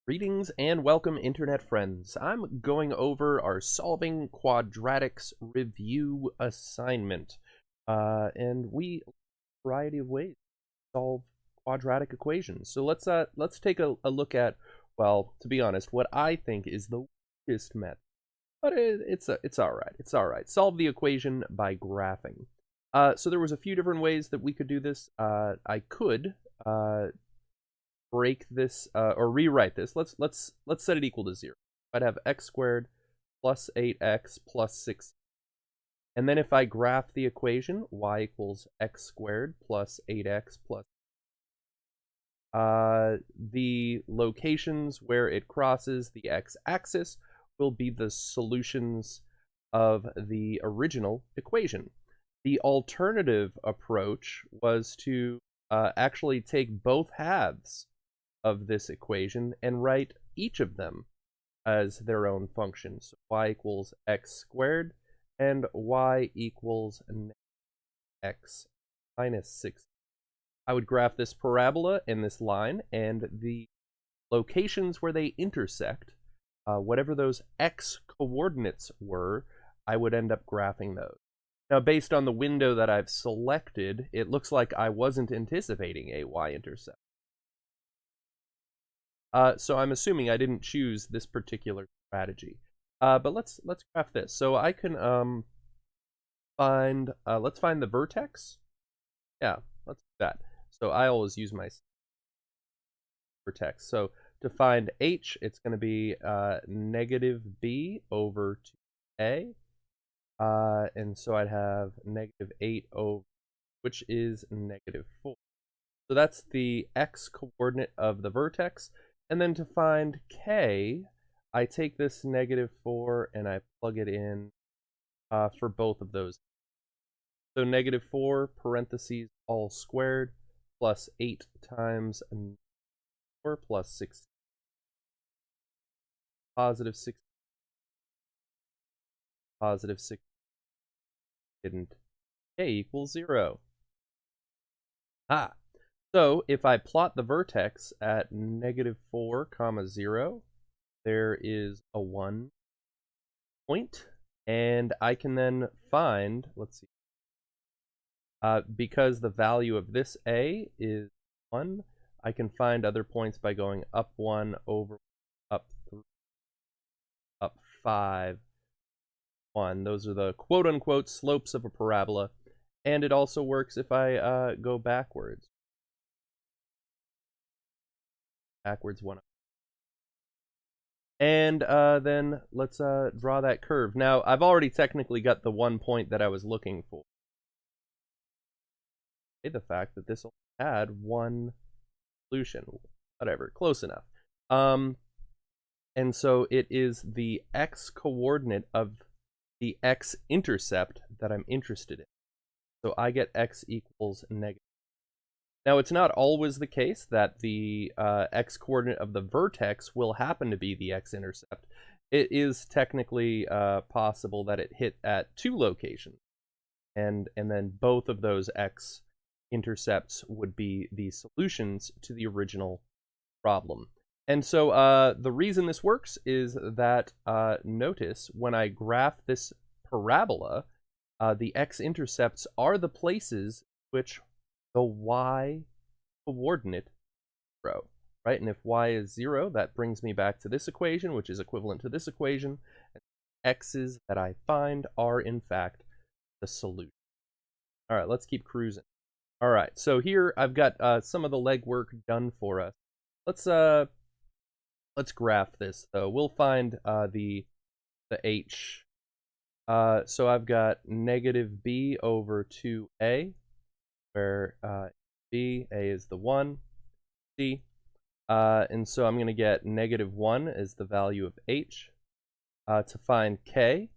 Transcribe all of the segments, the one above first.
Greetings and welcome, internet friends. I'm going over our Solving Quadratics review assignment. And we have a variety of ways to solve quadratic equations. So let's take a look at, well, to be honest, what I think is the weakest method. But it's all right. It's all right. Solve the equation by graphing. So there was a few different ways that we could do this. I could break this or rewrite this. Let's set it equal to 0. I'd have x squared plus 8x plus 6. And then if I graph the equation, y equals x squared plus 8x plus the locations where it crosses the x-axis will be the solutions of the original equation. The alternative approach was to actually take both halves of this equation and write each of them as their own function. So y equals x squared and y equals x minus 6. I would graph this parabola and this line, and the locations where they intersect, whatever those x coordinates were, I would end up graphing those. Now, based on the window that I've selected, it looks like I wasn't anticipating a y-intercept. So I'm assuming I didn't choose this particular strategy. But let's graph this. So I can let's find the vertex. Yeah, let's do that. So I always use my vertex. So to find h, it's going to be negative b over 2a. And so I'd have negative 8 over, which is negative 4. So that's the x coordinate of the vertex. And then to find k, I take this negative 4 and I plug it in for both of those. So negative 4 parentheses all squared plus 8 times 4 plus 6. Positive 6. Positive 6. Didn't. K equals 0. So if I plot the vertex at negative 4 comma 0, there is a 1 point, and I can then find, let's see, because the value of this a is 1, I can find other points by going up 1 over up 3, up 5, 1. Those are the quote-unquote slopes of a parabola, and it also works if I go backwards. Backwards 1. And then let's draw that curve. Now, I've already technically got the 1 point that I was looking for. The fact that this only had one solution. Whatever, close enough. And so it is the x coordinate of the x-intercept that I'm interested in. So I get x equals negative. Now, it's not always the case that the x-coordinate of the vertex will happen to be the x-intercept. It is technically possible that it hit at 2 locations, and then both of those x-intercepts would be the solutions to the original problem. And so the reason this works is that, notice, when I graph this parabola, the x-intercepts are the places which the y coordinate 0, right? And if y is 0, that brings me back to this equation, which is equivalent to this equation. And x's that I find are, in fact, the solution. All right, let's keep cruising. All right, so here I've got some of the legwork done for us. Let's graph this, though. We'll find the h. So I've got negative b over 2a, where b, a is the 1, c. And so I'm going to get negative 1 as the value of h. To find k,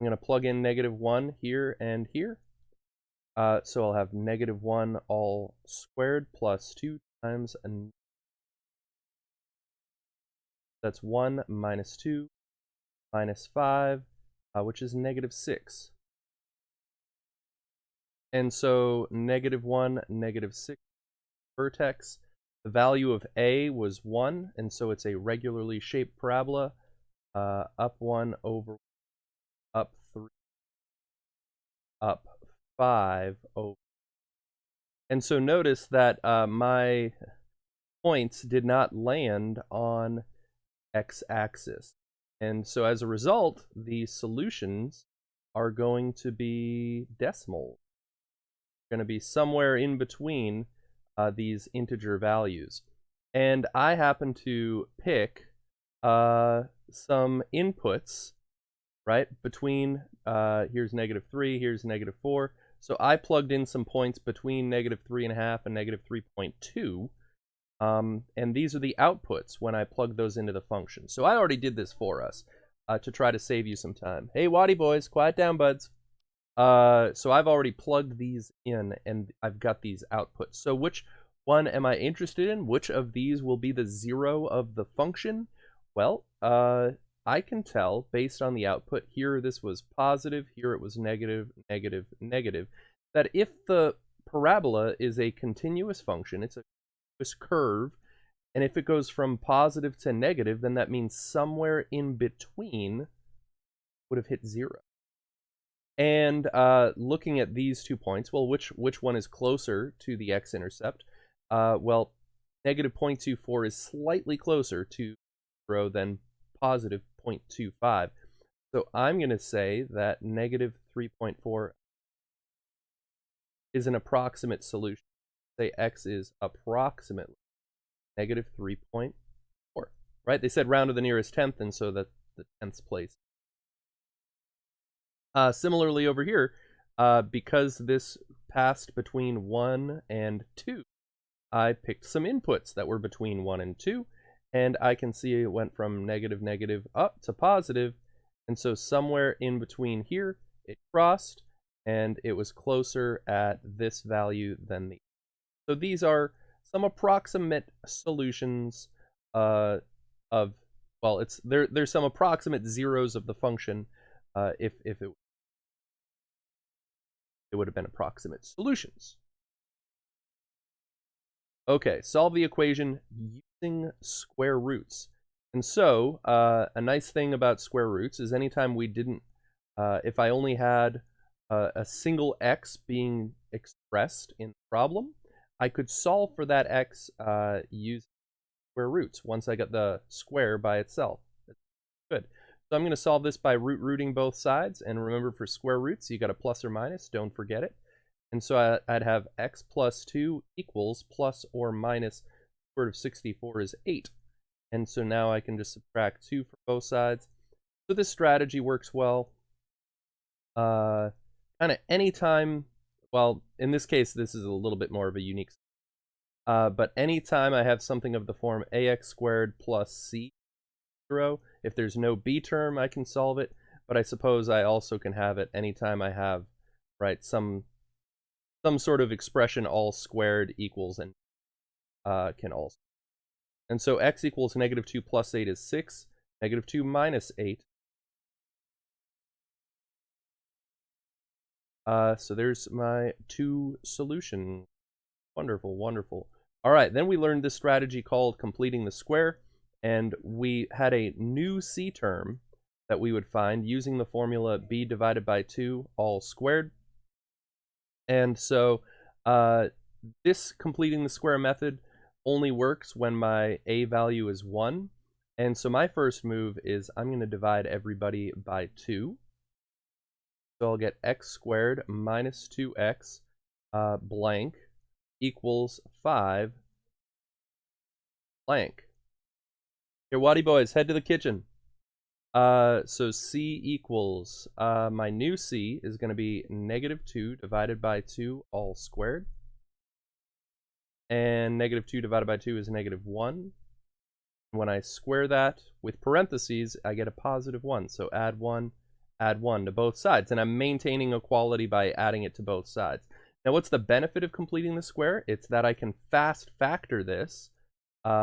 I'm going to plug in negative 1 here and here. So I'll have negative 1 all squared plus 2 times, and that's 1 minus 2 minus 5, which is negative 6. And so negative 1, negative 6 vertex, The value of a was 1, and so it's a regularly shaped parabola. Up 1 over up 3, up 5 over. And so notice that my points did not land on x-axis. And so as a result, the solutions are going to be decimal. Going to be somewhere in between these integer values. And I happen to pick some inputs, right, between, here's -3, here's -4. So I plugged in some points between -3.5 and -3.2. And these are the outputs when I plug those into the function. So I already did this for us to try to save you some time. Hey, Waddy boys, quiet down, buds. So I've already plugged these in, and I've got these outputs. So which one am I interested in? Which of these will be the 0 of the function? Well, I can tell based on the output. Here this was positive, here it was negative, negative, negative. That if the parabola is a continuous function, it's a curve, and if it goes from positive to negative, then that means somewhere in between would have hit 0. And looking at these 2 points, well, which one is closer to the x-intercept? Well, -0.24 is slightly closer to 0 than positive 0.25. So I'm going to say that -3.4 is an approximate solution. Say x is approximately -3.4, right? They said round to the nearest tenth, and so that's the 10th place. Similarly over here, because this passed between 1 and 2, I picked some inputs that were between 1 and 2, and I can see it went from negative, negative up to positive, and so somewhere in between here, it crossed, and it was closer at this value than the. So these are some approximate solutions of, well, there's some approximate zeros of the function. If it would have been approximate solutions. Okay, solve the equation using square roots. And so a nice thing about square roots is anytime we didn't, if I only had a single x being expressed in the problem, I could solve for that x using square roots once I got the square by itself. That's good. So I'm going to solve this by rooting both sides. And remember, for square roots, you got a plus or minus. Don't forget it. And so I'd have x plus 2 equals plus or minus square root of 64 is 8. And so now I can just subtract 2 from both sides. So this strategy works well. Kind of anytime, well, in this case, this is a little bit more of a unique. But anytime I have something of the form ax squared plus c 0, if there's no b term, I can solve it. But I suppose I also can have it anytime I have, right, some sort of expression all squared equals and can also. And so x equals -2 plus 8 is 6. -2 minus 8. So there's my 2 solutions. Wonderful, wonderful. All right, then we learned this strategy called completing the square, and we had a new c term that we would find using the formula b divided by 2 all squared. And so this completing the square method only works when my a value is 1. And so my first move is I'm going to divide everybody by 2. So I'll get x squared minus 2x blank equals 5 blank. Here, Waddy boys, head to the kitchen. So c equals, my new c is going to be -2 divided by 2 all squared. And -2 divided by 2 is -1. When I square that with parentheses, I get a +1. So add 1 to both sides. And I'm maintaining equality by adding it to both sides. Now, what's the benefit of completing the square? It's that I can fast factor this.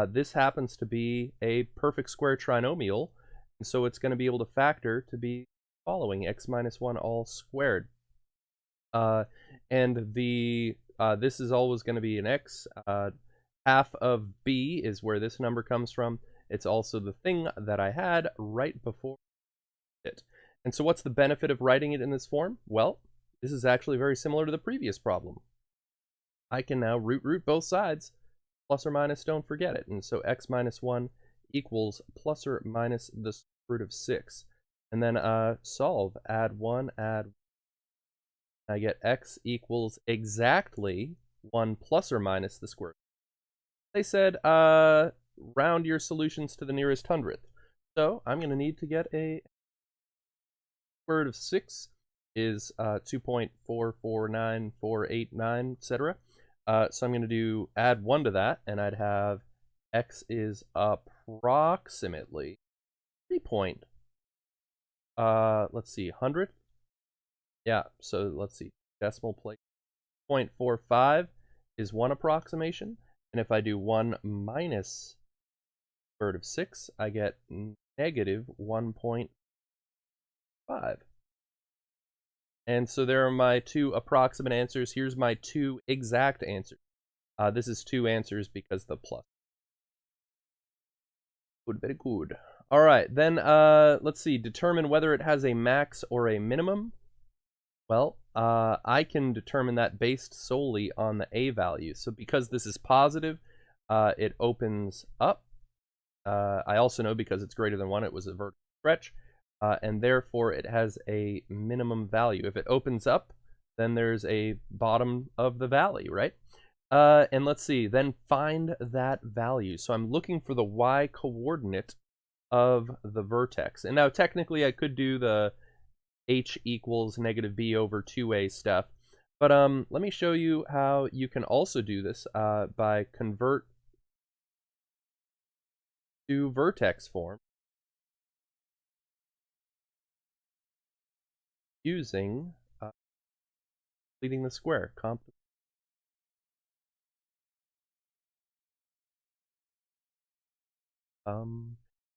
This happens to be a perfect square trinomial. And so it's going to be able to factor to be following x minus 1 all squared. And this is always going to be an x. half of b is where this number comes from. It's also the thing that I had right before it. And so what's the benefit of writing it in this form? Well, this is actually very similar to the previous problem. I can now root both sides, plus or minus, don't forget it. And so x minus 1 equals plus or minus the square root of 6. And then solve, add 1, add 1. I get x equals exactly 1 plus or minus the square root. They said round your solutions to the nearest hundredth. So I'm going to need to get a square root of 6 is 2.449489, etc. So I'm going to do add 1 to that, and I'd have x is approximately 3 let's see, hundredth. Yeah, so let's see, decimal place. 0.45 is one approximation, and if I do 1 minus square root of 6, I get negative 1.5. And so there are my 2 approximate answers. Here's my 2 exact answers. This is 2 answers because the plus. Good, very good. All right, then let's see. Determine whether it has a max or a minimum. Well, I can determine that based solely on the a value. So because this is positive, it opens up. I also know because it's greater than 1, it was a vertical stretch. And therefore it has a minimum value. If it opens up, then there's a bottom of the valley, right? And let's see, then find that value. So I'm looking for the y coordinate of the vertex. And now technically I could do the h equals negative b over 2a stuff. But let me show you how you can also do this by convert to vertex form using completing the square. All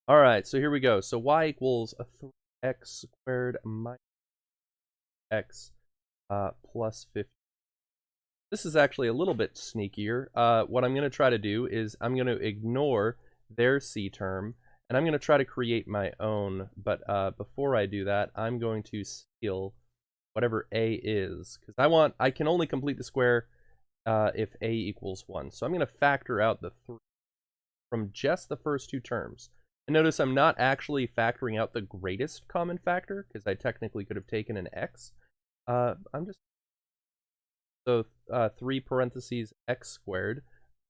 right, so here we go. So y equals 3x squared minus x plus 50. This is actually a little bit sneakier. What I'm going to try to do is I'm going to ignore their c term, and I'm going to try to create my own. But before I do that, I'm going to steal whatever a is, because I can only complete the square if a equals 1. So I'm going to factor out the 3 from just the first 2 terms. And notice I'm not actually factoring out the greatest common factor, because I technically could have taken an x. I'm just... So 3 parentheses x squared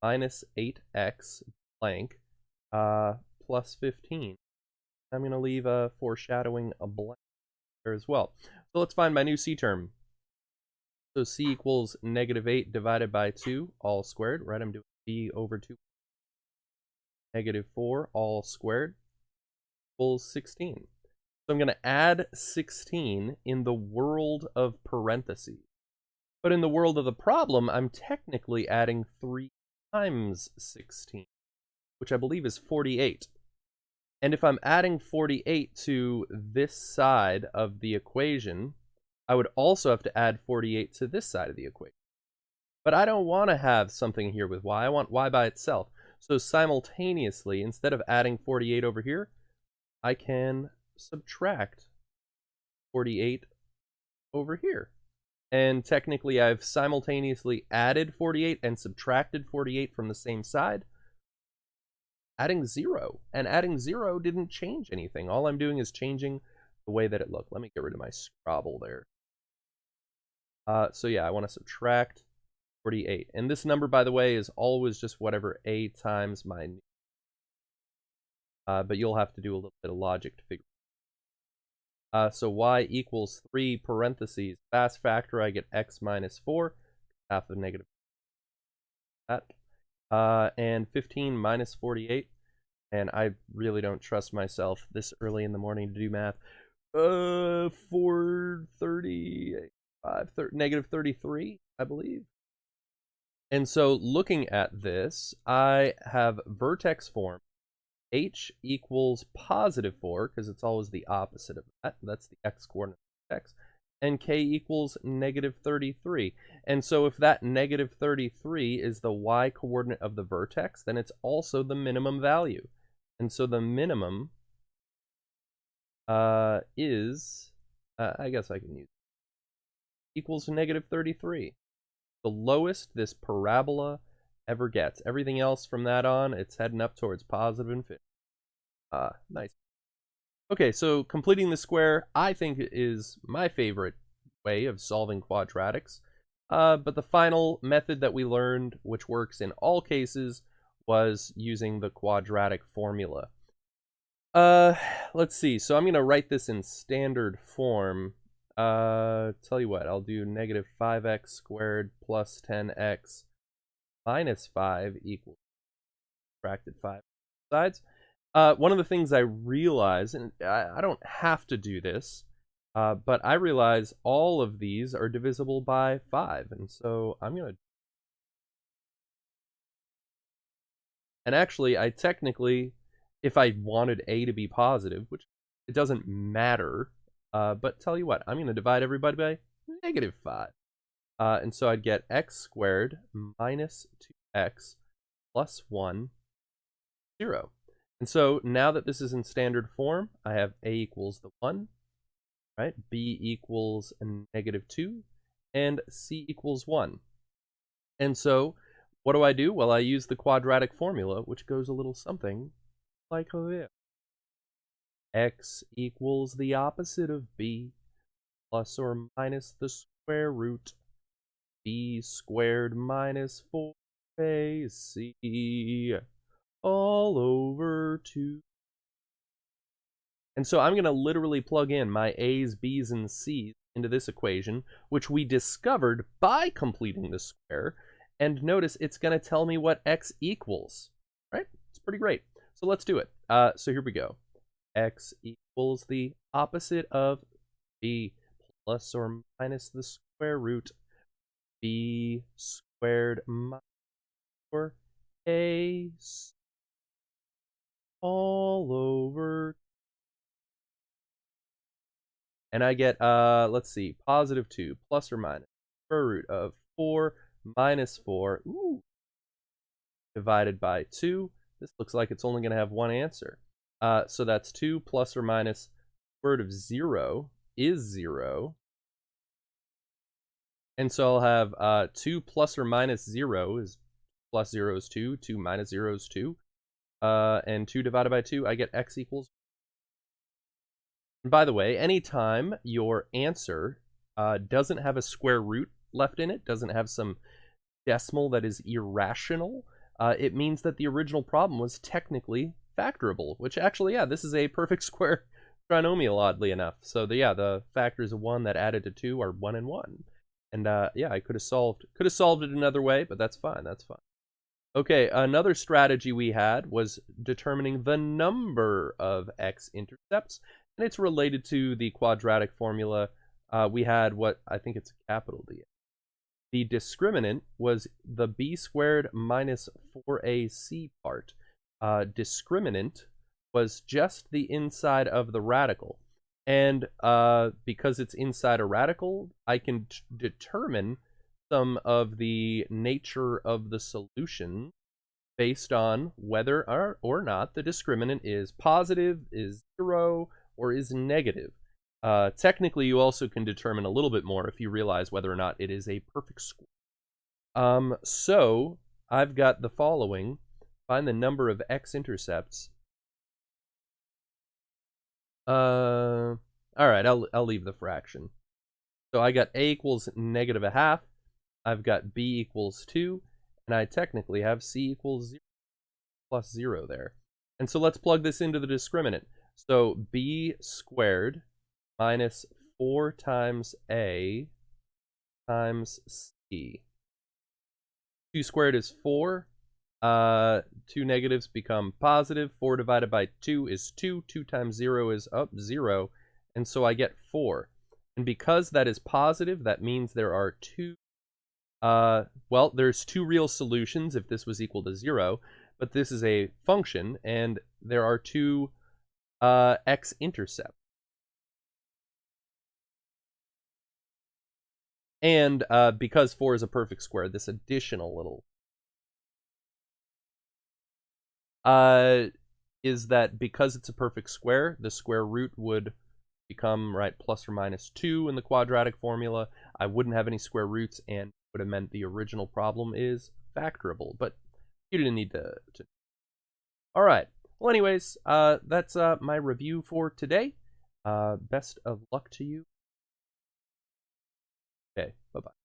minus 8x blank plus 15. I'm going to leave a foreshadowing a blank there as well. So let's find my new c term. So c equals negative 8 divided by 2 all squared, right? I'm doing b over 2. Negative 4 all squared equals 16. So I'm going to add 16 in the world of parentheses. But in the world of the problem, I'm technically adding 3 times 16, which I believe is 48. And if I'm adding 48 to this side of the equation, I would also have to add 48 to this side of the equation. But I don't want to have something here with y. I want y by itself. So simultaneously, instead of adding 48 over here, I can subtract 48 over here. And technically, I've simultaneously added 48 and subtracted 48 from the same side, adding 0. And adding 0 didn't change anything. All I'm doing is changing the way that it looked. Let me get rid of my scrabble there. So yeah, I want to subtract 48. And this number, by the way, is always just whatever a times my but you'll have to do a little bit of logic to figure so y equals 3 parentheses fast factor, I get x minus 4, half of negative that, and 15 minus 48, and I really don't trust myself this early in the morning to do math. 430, negative 33, I believe. And so looking at this, I have vertex form. H equals positive 4, because it's always the opposite of that. That's the x coordinate of x. and k equals negative 33. And so if that negative 33 is the y-coordinate of the vertex, then it's also the minimum value. And so the minimum is, I guess I can use, equals negative 33. The lowest this parabola ever gets. Everything else from that on, it's heading up towards positive infinity. Nice. Okay, so completing the square, I think, is my favorite way of solving quadratics. But the final method that we learned, which works in all cases, was using the quadratic formula. Let's see. So I'm going to write this in standard form. Tell you what, I'll do negative 5x squared plus 10x minus 5 equals subtracted 5 sides. One of the things I realize, and I don't have to do this, but I realize all of these are divisible by 5, and so I'm going to... And actually, I technically, if I wanted a to be positive, which it doesn't matter, but tell you what, I'm going to divide everybody by negative 5. And so I'd get x squared minus 2x plus 1, 0. And so now that this is in standard form, I have a equals the 1, right? B equals negative 2, and C equals 1. And so what do? Well, I use the quadratic formula, which goes a little something like this. X equals the opposite of B plus or minus the square root B squared minus 4AC all over 2. And so I'm going to literally plug in my A's, B's, and C's into this equation, which we discovered by completing the square. And notice it's going to tell me what x equals, right? It's pretty great. So let's do it. So here we go. X equals the opposite of B plus or minus the square root B squared minus 4A all over. And I get, let's see, positive 2 plus or minus square root of 4 minus 4, divided by 2. This looks like it's only going to have one answer. So that's 2 plus or minus square root of 0 is 0. And so I'll have 2 plus or minus 0 is plus 0 is 2, 2 minus 0 is 2. And 2 divided by 2, I get x equals. And by the way, anytime your answer doesn't have a square root left in it, doesn't have some decimal that is irrational, it means that the original problem was technically factorable, which actually, yeah, this is a perfect square trinomial, oddly enough. So the factors of 1 that added to 2 are 1 and 1. And yeah, I could have solved it another way, but that's fine, that's fine. Okay, another strategy we had was determining the number of x-intercepts, and it's related to the quadratic formula. We had what I think it's a capital D. The discriminant was the b squared minus 4ac part. Discriminant was just the inside of the radical. And because it's inside a radical, I can determine some of the nature of the solution based on whether or not the discriminant is positive, is 0, or is negative. Technically, you also can determine a little bit more if you realize whether or not it is a perfect square. So I've got the following. Find the number of x-intercepts. All right, I'll leave the fraction. So I got a equals negative a half. I've got b equals 2, and I technically have c equals 0 plus 0 there. And so let's plug this into the discriminant. So b squared minus 4 times a times c. 2 squared is 4. 2 negatives become positive. 4 divided by 2 is 2. 2 times 0 is 0. And so I get 4. And because that is positive, that means there are two, well, there's two real solutions if this was equal to 0. But this is a function, and there are two x-intercepts. And because 4 is a perfect square, this additional little is that because it's a perfect square, the square root would become, right, plus or minus 2 in the quadratic formula. I wouldn't have any square roots, and would have meant the original problem is factorable, but you didn't need to. All right. Well, anyways, that's my review for today. Best of luck to you. Okay, bye-bye.